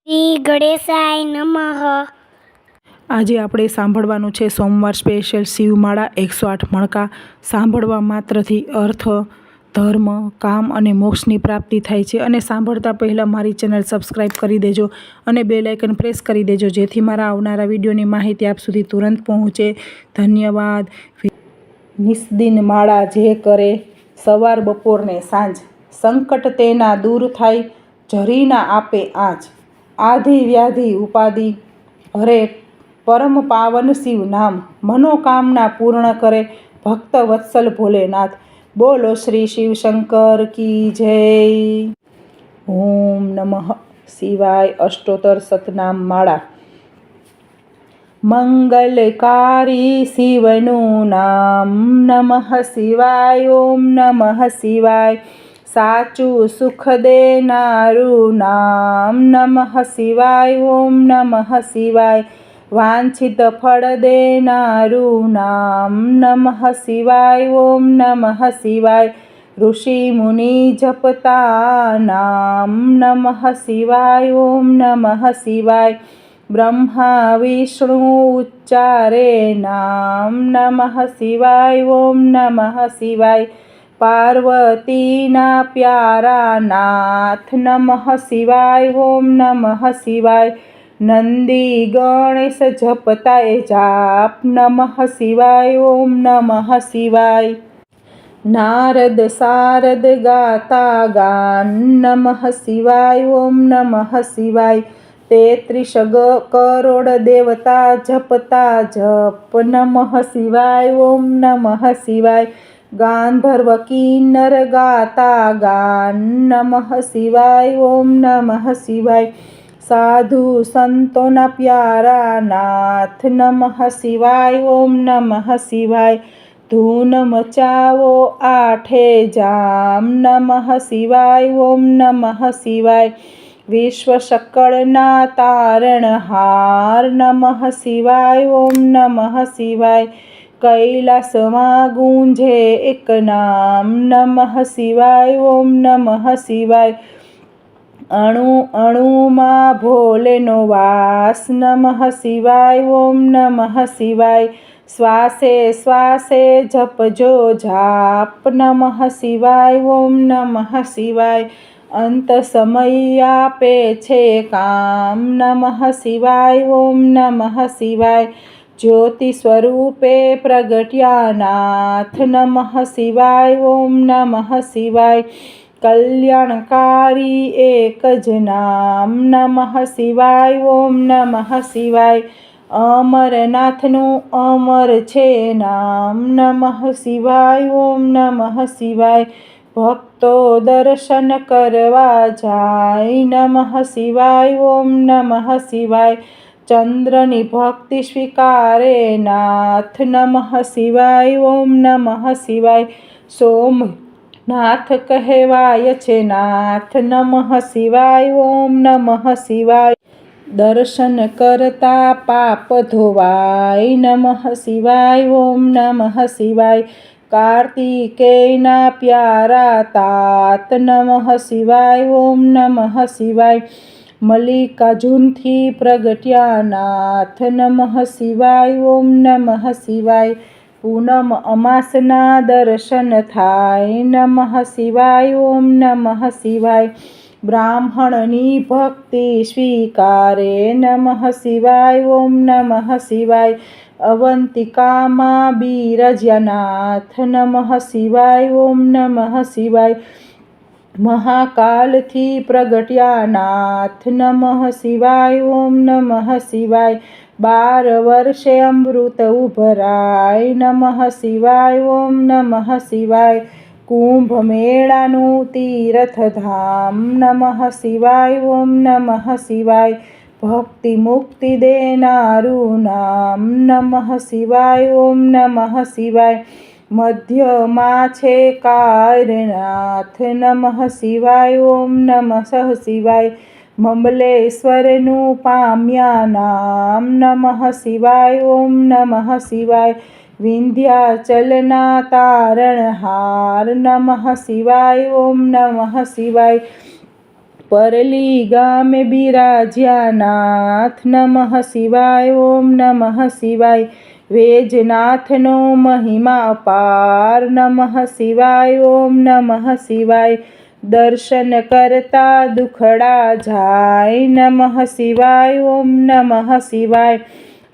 શ્રી ગણેશાય નમઃ। આજે આપણે સાંભળવાનું છે સોમવાર સ્પેશિયલ શિવમાળા 108 મણકા। સાંભળવા માત્રથી અર્થ, ધર્મ, કામ અને મોક્ષની પ્રાપ્તિ થાય છે। અને સાંભળતા પહેલાં મારી ચેનલ સબસ્ક્રાઈબ કરી દેજો અને બેલ આઇકન પ્રેસ કરી દેજો, જેથી મારા આવનારા વિડીયોની માહિતી આપ સુધી તુરંત પહોંચે। ધન્યવાદ। નિસ્દિન માળા જે કરે, સવાર બપોર ને સાંજ, સંકટ તેના દૂર થાય, જરીના આપે આજ। આધિ વ્યાધિ ઉપાધિ હરે, પરમ પાવન શિવ નામ, મનોકામના પૂર્ણ કરે, ભક્ત વત્સલ ભોલેનાથ। બોલો શ્રી શિવશંકર કી જય। ઓમ નમઃ શિવાય। અષ્ટોત્તર સતનામ માળા। મંગલકારી શિવનું નામ, નમઃ શિવાય। ઓમ નમઃ શિવાય। સાચું સુખ દેનારું નામ, નમઃ શિવાય। ઓમ નમઃ શિવાય। વાંછિત ફળ દેનારું નામ, નમઃ શિવાય। ઓમ નમઃ શિવાય। ઋષિ મુનિ જપતા નામ, નમઃ શિવાય। ઓમ નમઃ શિવાય। બ્રહ્મા વિષ્ણુ ઉચ્ચારે નામ, નમઃ શિવાય। ઓમ નમઃ શિવાય। પાર્વતીના પ્યારા નાથ, નમઃ શિવાય। ઓમ નમઃ શિવાય। નંદી ગણેશ જપતા જાપ, નમઃ શિવાય। ઓમ નમઃ શિવાય। નારદ સારદ ગાતા ગાન, નમઃ શિવાય। ઓમ નમઃ શિવાય। 33 કરોડ દેવતા જપતા જપ, નમઃ શિવાય। ઓમ નમઃ શિવાય। ગાંધર્વ કિન્નર ગાતા ગાન, નમઃ શિવાય। ઓમ નમઃ શિવાય। સાધુ સંતોના પ્યારા નાથ, નમઃ શિવાય। ઓમ નમઃ શિવાય। ધૂન મચાવો આઠે જામ, નમઃ શિવાય। ઓમ નમઃ શિવાય। વિશ્વ સકળના તારણહાર, નમઃ શિવાય। ઓમ નમઃ શિવાય। કૈલાસમાં ગુંજે એક નામ, નમઃ શિવાય। ઓમ નમઃ શિવાય। અણુ અણુમાં ભોલેનો વાસ, નમઃ શિવાય। ઓમ નમઃ શિવાય। શ્વાસે શ્વાસે જપજો જાપ, નમઃ શિવાય। ઓમ નમઃ શિવાય। અંત સમય આપે છે કામ, નમઃ શિવાય। ઓમ નમઃ શિવાય। જ્યોતિ સ્વરૂપે પ્રગટ્યા નાથ, નમઃ શિવાય। ઓમ નમઃ શિવાય। કલ્યાણકારી એક જ નામ, નમઃ શિવાય। ઓમ નમઃ શિવાય। અમરનાથનું અમર છે નામ, નમઃ શિવાય। ઓમ નમઃ શિવાય। ભક્તો દર્શન કરવા જાય, નમઃ શિવાય। ઓમ નમઃ શિવાય। ચંદ્રની ભક્તિ સ્વીકારે નાથ, નમઃ શિવાય। ઓમ નમઃ શિવાય। સોમનાથ કહેવાય છે નાથ, નમઃ શિવાય। ઓમ નમઃ શિવાય। દર્શન કરતા પાપ ધોવાય, નમઃ શિવાય। ઓમ નમઃ શિવાય। કાર્તિકેયના પ્યારા તાત, નમઃ શિવાય। ઓમ નમઃ શિવાય। મલ્લિકાર્જુનથી પ્રગટ્યા નાથ, નમઃ શિવાય। ઓમ નમઃ શિવાય। પૂનમ અમાસના દર્શન થાય, નમઃ શિવાય। ઓમ નમઃ શિવાય। બ્રાહ્મણની ભક્તિ સ્વીકારે, નમઃ શિવાય। ઓમ નમઃ શિવાય। અવંતિકામાં બિરાજ્યા નાથ, નમઃ શિવાય। ઓમ નમઃ શિવાય। મહાકાલથી પ્રગટ્યા નાથ, નમઃ શિવાય। ઓમ નમઃ શિવાય। 12 વર્ષે અમૃત ઉભરાય, નમઃ શિવાય। ઓમ નમઃ શિવાય। કુંભ મેળાનું તીર્થધામ, નમઃ શિવાય। ઓમ નમઃ શિવાય। ભક્તિ મુક્તિ દેનારું નામ, નમઃ શિવાય। ઓમ નમઃ શિવાય। મધ્યમાં છે કાયરનાથ, નમઃ શિવાય। ઓમ નમઃ શિવાય। મમલેશ્વરનું પામ્યા નામ, નમઃ શિવાય। ઓમ નમઃ શિવાય। વિંધ્યાચલના તારણહાર, નમઃ શિવાય। ઓમ નમઃ શિવાય। પરલી ગામે બિરાજ્યા નાથ નમઃ શિવાય ઓમ નમઃ શિવાય વેજનાથનો મહિમા અપાર નમઃ શિવાય ઓમ નમઃ શિવાય દર્શન કરતા દુખડા જાય નમઃ શિવાય ઓમ નમઃ શિવાય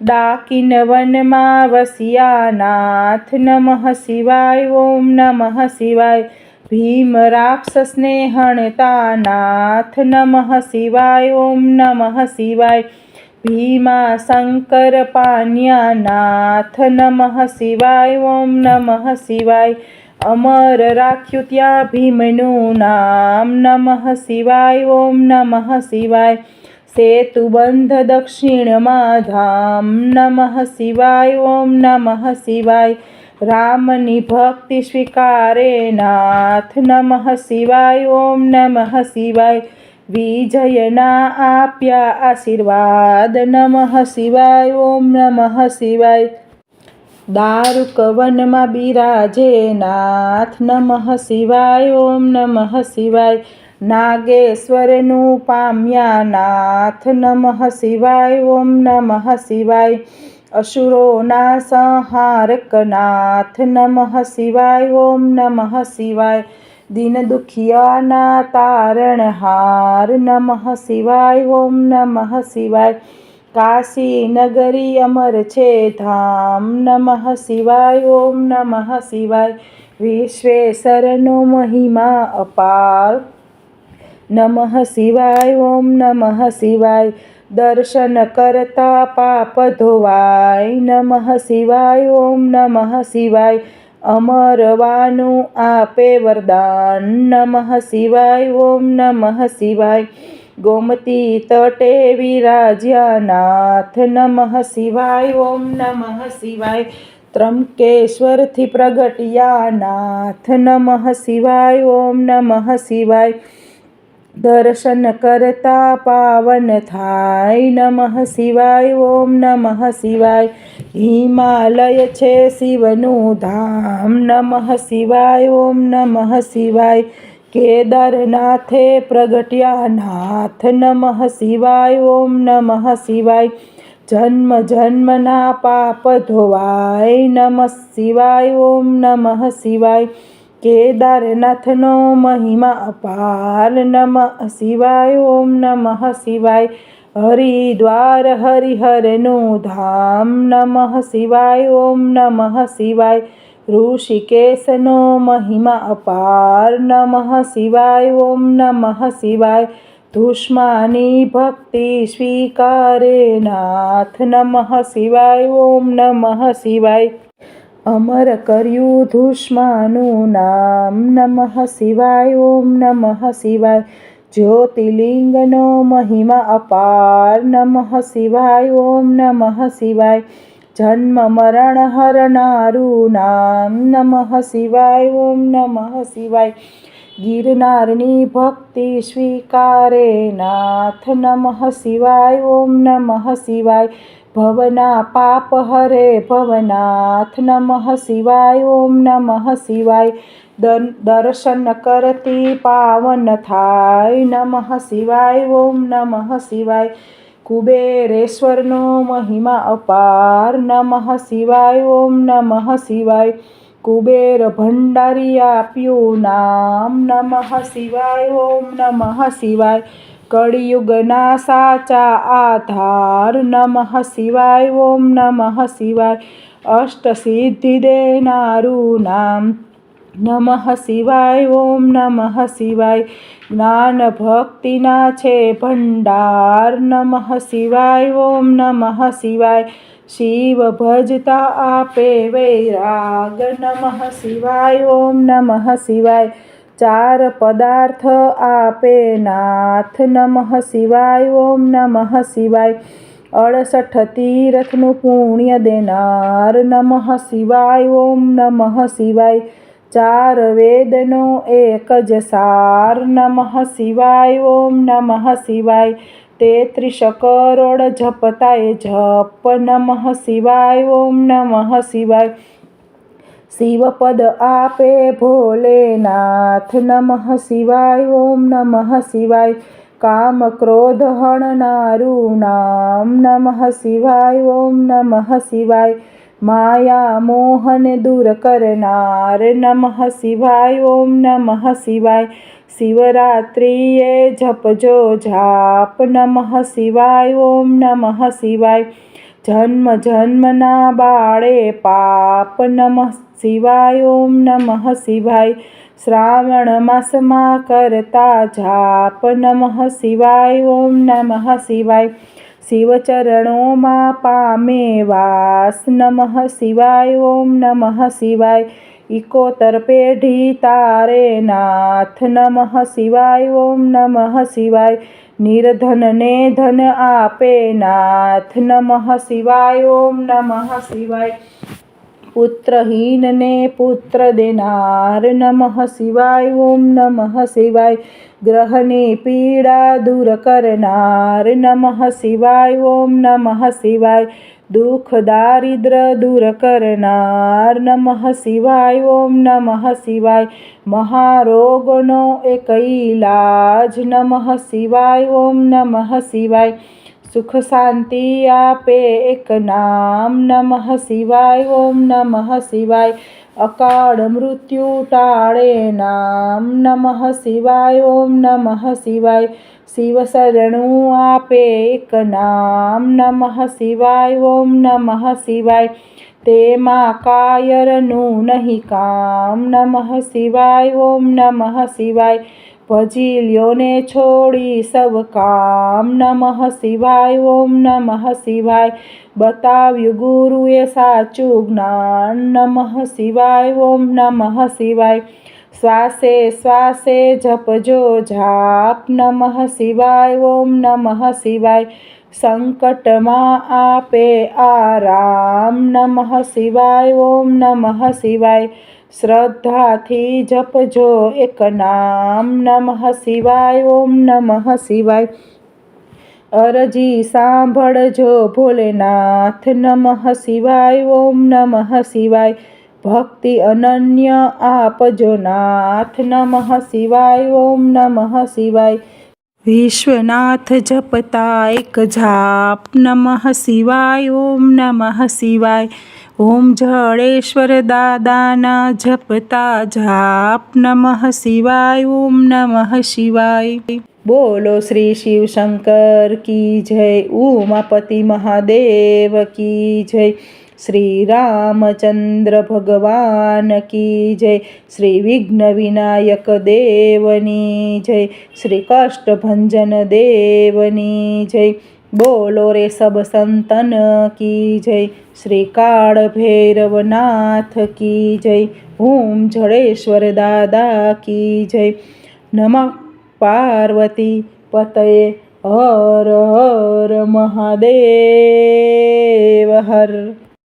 ડાકીન વનમાં વસ્યા નાથ નમઃ શિવાય ઓમ નમઃ શિવાય ભીમ રાક્ષસને હણતા નાથ નમઃ શિવાય ઓમ નમઃ શિવાય ભીમા શંકર પાન્યા નાથ નમઃ શિવાય ઓમ નમઃ શિવાય અમર રાખ્યું ત્યાં ભીમનું નામ નમઃ શિવાય ઓમ નમઃ શિવાય સેતુબંધ દક્ષિણમાં ધામ નમઃ શિવાય ઓમ નમઃ શિવાય રામની ભક્તિ સ્વીકારે નાથ નમઃ શિવાય ઓમ નમઃ શિવાય વિજયના આપ્યા આશીર્વાદ નમઃ શિવાય ઓમ નમઃ શિવાય દારૂક વનમાં બિરાજે નાથ નમઃ શિવાય ઓમ નમઃ શિવાય નાગેશ્વરનું પામ્યા નાથ નમઃ શિવાય ઓમ નમઃ શિવાય અસુરોના સંહારક નાથ નમઃ શિવાય ઓમ નમઃ શિવાય દીન દુખિયાના તારણહાર નમઃ શિવાય ઓમ નમઃ શિવાય કાશી નગરી અમર છે ધામ નમઃ શિવાય ઓમ નમઃ શિવાય વિશ્વેશ્વરનો મહિમા અપાર નમઃ શિવાય ઓમ નમઃ શિવાય દર્શન કરતા પાપ ધોવાય નમઃ શિવાય ઓમ નમઃ શિવાય અમરવાનું આપે વરદાન નમઃ શિવાય ઓમ નમઃ શિવાય ગોમતી તટે વિરાજ્યા નાથ નમઃ શિવાય ઓમ નમઃ શિવાય ત્રંબકેશ્વરથી પ્રગટ્યા નાથ નમઃ શિવાય ઓમ નમઃ શિવાય દર્શન કરતા પાવન થાય નમઃ શિવાય ઓમ નમઃ શિવાય હિમાલય છે શિવનું ધામ નમઃ શિવાય ઓમ નમઃ શિવાય કેદારનાથે પ્રગટ્યા નાથ નમઃ શિવાય ઓમ નમઃ શિવાય જન્મ જન્મના પાપ ધોવાય નમઃ શિવાય ઓમ નમઃ શિવાય કેદારનાથનો મહિમા અપાર નમઃ શિવાય ઓમ નમઃ શિવાય હરિદ્વાર હરિહરનું ધામ નમઃ શિવાય ઓમ નમઃ શિવાય ઋષિકેશનો મહિમા અપાર નમઃ શિવાય ઓમ નમઃ શિવાય ધુષ્માની ભક્તિ સ્વીકારે નાથ નમઃ શિવાય ઓમ નમઃ શિવાય અમર કર્યું ધુષ્માનું નામ નમઃ શિવાય ઓમ નમઃ શિવાય જ્યોતિર્લિંગનો મહિમા અપાર નમઃ શિવાય ઓમ નમઃ શિવાય જન્મ મરણ હરનારું નામ નમઃ શિવાય ઓમ નમઃ શિવાય ગિરનારની ભક્તિ સ્વીકારે નાથ નમઃ શિવાય ઓમ નમઃ શિવાય ભવના પાપ હરે ભવનાથ નમઃ શિવાય ઓમ નમઃ શિવાય દર્શન કરતી પાવન થાય નમઃ શિવાય ઓમ નમઃ શિવાય કુબેરેશ્વરનો મહિમા અપાર નમઃ શિવાય ઓમ નમઃ શિવાય કુબેર ભંડારી આપ્યું નામ નમઃ શિવાય ઓમ નમઃ શિવાય કળિયુગના સાચા આધાર નમઃ શિવાય ઓમ નમઃ શિવાય અષ્ટસિદ્ધિ દેનારું નામ નમઃ શિવાય ઓમ નમઃ શિવાય જ્ઞાન ભક્તિના છે ભંડાર નમઃ શિવાય ઓમ નમઃ શિવાય શિવ ભજતા આપે વૈરાગ નમઃ શિવાય ઓમ નમઃ શિવાય ચાર પદાર્થ આપે નાથ નમઃ શિવાય ઓમ નમઃ શિવાય 68 તીર્થનું પુણ્ય દેનાર નમઃ શિવાય ઓમ નમઃ શિવાય ચાર વેદનો એક જ સાર નમઃ શિવાય ઓમ નમઃ શિવાય 33 કરોડ જપતાય જપ નમઃ શિવાય ઓમ નમઃ શિવાય શિવપદ આપે ભોલેનાથ નમઃ શિવાય ઓમ નમઃ શિવાય કામ ક્રોધ હણનારું નામ નમઃ શિવાય ઓમ નમઃ શિવાય માયા મોહન દૂર કરનાર નમઃ શિવાય ઓમ નમઃ શિવાય શિવરાત્રિએ જપજો જાપ નમઃ શિવાય ઓમ નમઃ શિવાય જન્મ જન્મના બાળે પાપ નમઃ શિવાય ઓમ નમઃ શિવાય શ્રાવણ માસમાં કરતા જાપ નમઃ શિવાય ઓમ નમઃ શિવાય શિવચરણોમાં પામે વાસ નમઃ શિવાય ઓમ નમઃ શિવાય 71 પેઢી તારે નાથ નમઃ શિવાય ઓમ નમઃ શિવાય નિર્ધનને ધન આપે નાથ નમઃ શિવાય ઓમ નમઃ શિવાય પુત્રહીનને પુત્ર દેનાર નમઃ શિવાય ઓમ નમઃ શિવાય ગ્રહની પીડા દૂર કરનાર નમઃ શિવાય ઓમ નમઃ શિવાય દુઃખ દારિદ્ર દૂર કરનાર નમઃ શિવાય ઓમ નમઃ શિવાય મહારોગનો એક ઈલાજ નમઃ શિવાય ઓમ નમઃ શિવાય સુખ શાંતિ આપે એક નામ નમઃ શિવાય ઓમ નમઃ શિવાય અકાળ મૃત્યુ ટાળે નામ નમઃ શિવાય ઓમ નમઃ શિવાય શિવ શરણું આપે એક નામ નમઃ શિવાય ઓમ નમઃ શિવાય તેમાં કાયરનું નહીં કામ નમઃ શિવાય ઓમ નમઃ શિવાય ભજી લ્યોને છોડી સબ કામ નમઃ શિવાય ઓમ નમઃ શિવાય બતાવ્યું ગુરુએ સાચું જ્ઞાન નમઃ શિવાય ઓમ નમઃ શિવાય શ્વાસે શ્વાસે જપજો જાપ નમઃ શિવાય ઓમ નમઃ શિવાય સંકટમાં આપે આરામ નમઃ શિવાય ઓમ નમઃ શિવાય શ્રદ્ધાથી જપજો એક નામ નમઃ શિવાય ઓમ નમઃ શિવાય અરજી સાંભળજો ભોલેનાથ નમઃ શિવાય ઓમ નમઃ શિવાય ભક્તિ અનન્ય આપજો નાથ નમઃ શિવાય ઓમ નમઃ શિવાય વિશ્વનાથ જપતા એક જાપ નમઃ શિવાય ઓમ નમઃ શિવાય ઓમ જડેશ્વર દાદાના જપતા જાપ નમઃ શિવાય ઓમ નમઃ શિવાય બોલો શ્રી શિવશંકર કી જય ઉમાપતિ મહાદેવ કી જય શ્રી રામચંદ્ર ભગવાન કી જય શ્રી વિઘ્ન વિનાયક દેવની જય શ્રી કષ્ટભંજન દેવની જય બોલો રે સબ સંતન કી જય શ્રી કાળ ભૈરવનાથ કી જય ઓમ જડેશ્વર દાદા કી જય નમઃ પાર્વતી પતયે હર હર મહાદેવ હર